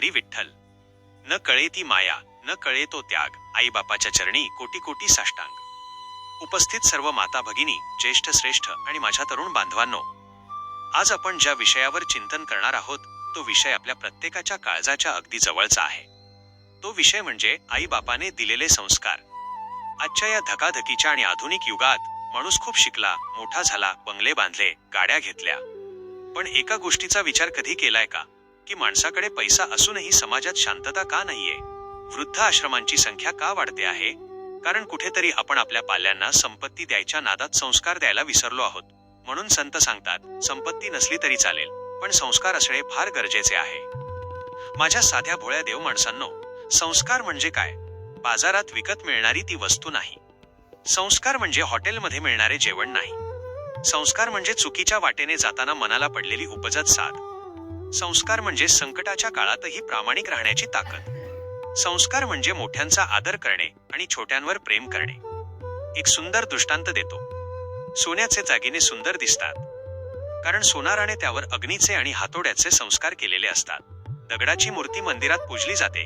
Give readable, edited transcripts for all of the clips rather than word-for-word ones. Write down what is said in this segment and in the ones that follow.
हरी विठ्ठल. न कळे ती माया, न कळे तो त्याग, आई बापाच्या चरणी कोटी कोटी साष्टांग. उपस्थित सर्व माता भगिनी, ज्येष्ठ श्रेष्ठ आणि माझ्या तरुण बांधवांनो, आज आपण ज्या विषयावर चिंतन करणार आहोत तो विषय आपल्या प्रत्येकाच्या काळजाच्या अगदी जवळचा आहे. तो विषय म्हणजे आई बापाने दिलेले संस्कार. आजच्या या धकाधकीच्या आणि आधुनिक युगात माणूस खूप शिकला, मोठा झाला, बंगले बांधले, गाड्या घेतल्या, पण एका गोष्टीचा विचार कधी केलाय का की माणसाकडे पैसा असूनही समाजात शांतता का नाहीये? वृद्ध आश्रमांची संख्या का वाढते आहे? कारण कुठेतरी आपण आपल्या पाल्यांना संपत्ती द्यायच्या नादात संस्कार द्यायला विसरलो आहोत. म्हणून संत सांगतात, संपत्ती नसली तरी चालेल, पण संस्कार असणे फार गरजेचे आहे. माझ्या साध्या भोळ्या देव माणसांनो, संस्कार म्हणजे काय? बाजारात विकत मिळणारी ती वस्तू नाही. संस्कार म्हणजे हॉटेलमध्ये मिळणारे जेवण नाही. संस्कार म्हणजे चुकीच्या वाटेने जाताना मनाला पडलेली उपजत साध. संस्कार म्हणजे संकटाच्या काळातही प्रामाणिक राहण्याची ताकद. संस्कार म्हणजे मोठ्यांचा आदर करणे आणि छोट्यांवर प्रेम करणे. एक सुंदर दृष्टांत देतो. सोन्याचे दागिने सुंदर दिसतात कारण सोनाराने त्यावर अग्नीचे आणि हातोड्याचे संस्कार केलेले असतात. दगडाची मूर्ती मंदिरात पूजली जाते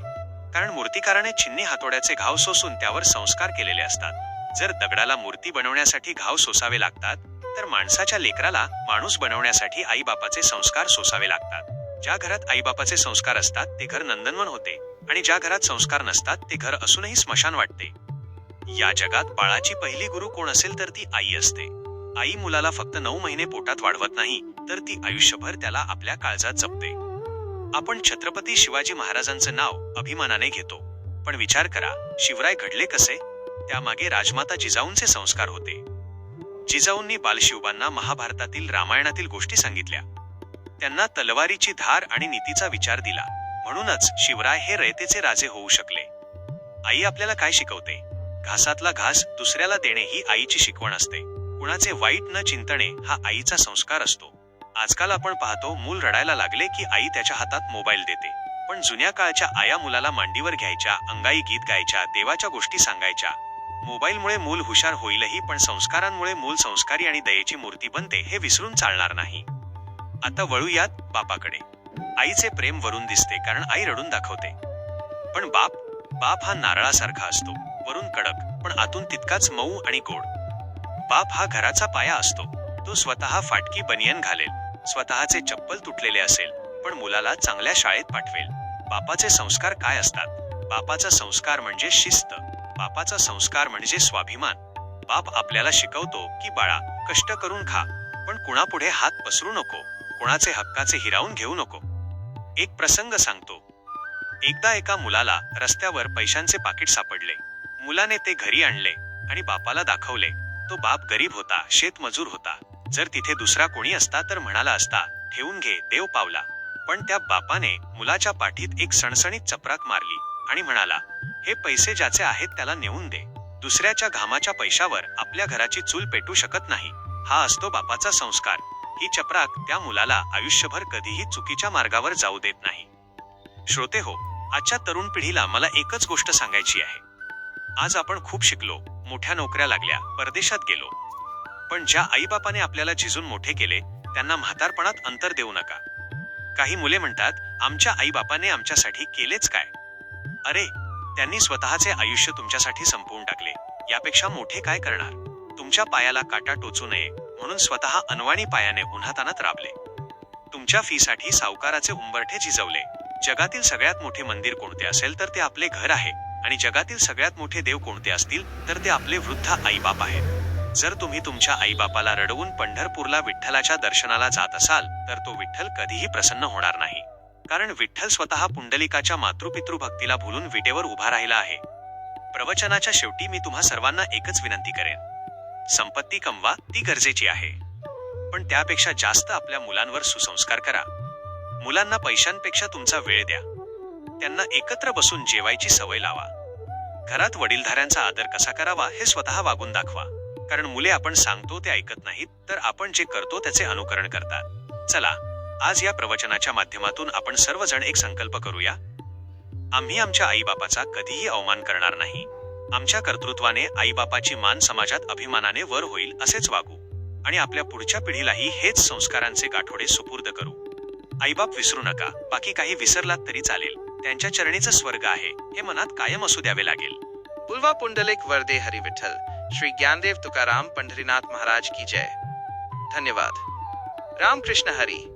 कारण मूर्तिकाराने छिन्नी हातोड्याचे घाव सोसून त्यावर संस्कार केलेले असतात. जर दगडाला मूर्ती बनवण्यासाठी घाव सोसावे लागतात, तर माणसाच्या लेकराला माणूस बनवण्यासाठी आई बापाचे संस्कार सोसावे लागतात. ज्या घरात आई बापाचे संस्कार असतात ते घर नंदनवन होते, आणि ज्या घरात संस्कार नसतात ते घर असूनही स्मशान वाटते. या जगात बाळाची पहिली गुरु कोण असेल तर ती आई असते. आई मुलाला फक्त 9 महिने पोटात वाढवत नाही, तर ती आयुष्यभर त्याला आपल्या काळजात जपते. आपण छत्रपती शिवाजी महाराजांचं नाव अभिमानाने घेतो, पण विचार करा, शिवराय घडले कसे? त्यामागे राजमाता जिजाऊंचे संस्कार होते. जिजाऊंनी बालशिवबांना महाभारतातील, रामायणातील गोष्टी सांगितल्या. त्यांना तलवारीची धार आणि नीतीचा विचार दिला. म्हणूनच शिवराय हे रयतेचे राजे होऊ शकले. आई आपल्याला काय शिकवते? घासातला घास दुसऱ्याला देणे ही आईची शिकवण असते. कुणाचे वाईट न चिंतणे हा आईचा संस्कार असतो. आजकाल आपण पाहतो, मूल रडायला लागले की आई त्याच्या हातात मोबाईल देते, पण जुन्या काळच्या आया मुलाला मांडीवर घ्यायच्या, अंगाई गीत गायच्या, देवाच्या गोष्टी सांगायच्या. मोबाईलमुळे मूल हुशार होईलही, पण संस्कारांमुळे मूल संस्कारी आणि दयेची मूर्ती बनते हे विसरून चालणार नाही. आता वळूयात बापाकडे. आईचे प्रेम वरून दिसते कारण आई रडून दाखवते, पण बाप हा नारळासारखा असतो. वरून कडक पण आतून तितकाच मऊ आणि गोड. बाप हा घराचा पाया असतो. तो स्वतः फाटकी बनियन घालेल, स्वतःचे चप्पल तुटलेले असेल, पण मुलाला चांगल्या शाळेत पाठवेल. बापाचे संस्कार काय असतात? बापाचा संस्कार म्हणजे शिस्त. बापाचा संस्कार म्हणजे स्वाभिमान. बाप आपल्याला शिकवतो की बाळा, कष्ट करून खा, पण कुणापुढे हात पसरू नको, कुणाचे हक्काचे हिरावून घेऊ नको. एक प्रसंग सांगतो. एकदा एका मुलाला रस्त्यावर पैशांचे पाकिट सापडले. मुलाने ते घरी आणले आणि बापाला दाखवले. तो बाप गरीब होता, शेतमजूर होता. जर तिथे दुसरा कोणी असता तर म्हणाला असता, ठेवून घे, देव पावला. पण त्या बापाने मुलाच्या पाठीत एक सणसणीत चपराक मारली आणि म्हणाला, हे पैसे ज्याचे आहेत त्याला नेऊन दे. दुसऱ्याच्या घामाच्या पैशावर आपल्या घराची चूल पेटू शकत नाही. हा असतो बापाचा संस्कार. ही चपराक त्या मुलाला आयुष्यभर कधीही चुकीच्या मार्गावर जाऊ देत नाही. श्रोते हो, आजच्या तरुण पिढीला मला एकच गोष्ट सांगायची आहे. आज आपण खूप शिकलो, मोठ्या नोकऱ्या लागल्या, परदेशात गेलो, पण ज्या आईबापाने आपल्याला झिजून मोठे केले त्यांना म्हातारपणात अंतर देऊ नका. काही मुले म्हणतात, आमच्या आईबापाने आमच्यासाठी केलेच काय? अरे, त्यांनी स्वतःचे आयुष्य तुमच्यासाठी संपवून टाकले. यापेक्षा मोठे काय करणार? तुमच्या पायाला काटा टोचू नये म्हणून स्वतः अनवाणी पायाने उन्हातानात राबले. तुमच्या फीसाठी सावकाराचे उंबरठे झिजवले. जगातील सगळ्यात मोठे मंदिर कोणते असेल तर ते आपले घर आहे, आणि जगातील सगळ्यात मोठे देव कोणते असतील तर ते आपले वृद्ध आईबाप आहेत. जर तुम्ही तुमच्या आईबापाला रडवून पंढरपूरला विठ्ठलाच्या दर्शनाला जात असाल तर तो विठ्ठल कधीही प्रसन्न होणार नाही. कारण विठ्ठल स्वतः पुंडलिकाच्या मातृपितृ भक्तीला भुलून विटेवर उभा राहिला आहे. प्रवचनाच्या शेवटी मी तुम्हा सर्वांना एकच विनंती करेन. संपत्ती कमवा, ती गरजेची आहे, पण त्यापेक्षा जास्त आपल्या मुलांवर सुसंस्कार करा. मुलांना पैशांपेक्षा तुमचा वेळ द्या. त्यांना एकत्र बसून जेवायची सवय लावा. घरात वडीलधाऱ्यांचा आदर कसा करावा हे स्वतः वागून दाखवा. कारण मुले आपण सांगतो ते ऐकत नाहीत, तर आपण जे करतो त्याचे अनुकरण करतात. चला, आज या प्रवचनाच्या माध्यमातून आपण सर्वजण एक संकल्प करूया. आम्ही आमच्या आईबापाचा कधीही अवमान करणार नाही. आमच्या कर्तृत्वाने आईबापाची मान समाजात अभिमानाने वर होईल असेच वागू, आणि आपल्या पुढच्या पिढीलाही हेच संस्कारांचे गाठोडे सुपूर्द करू. आईबाप विसरू नका, बाकी काही विसरलात तरी चालेल. त्यांच्या चरणीचं स्वर्ग आहे हे मनात कायम असू द्यावे लागेल. बुलवा पुंडलिक वरदे हरी विठ्ठल. श्री ज्ञानदेव तुकाराम पंढरीनाथ महाराज की जय. धन्यवाद. रामकृष्ण हरी.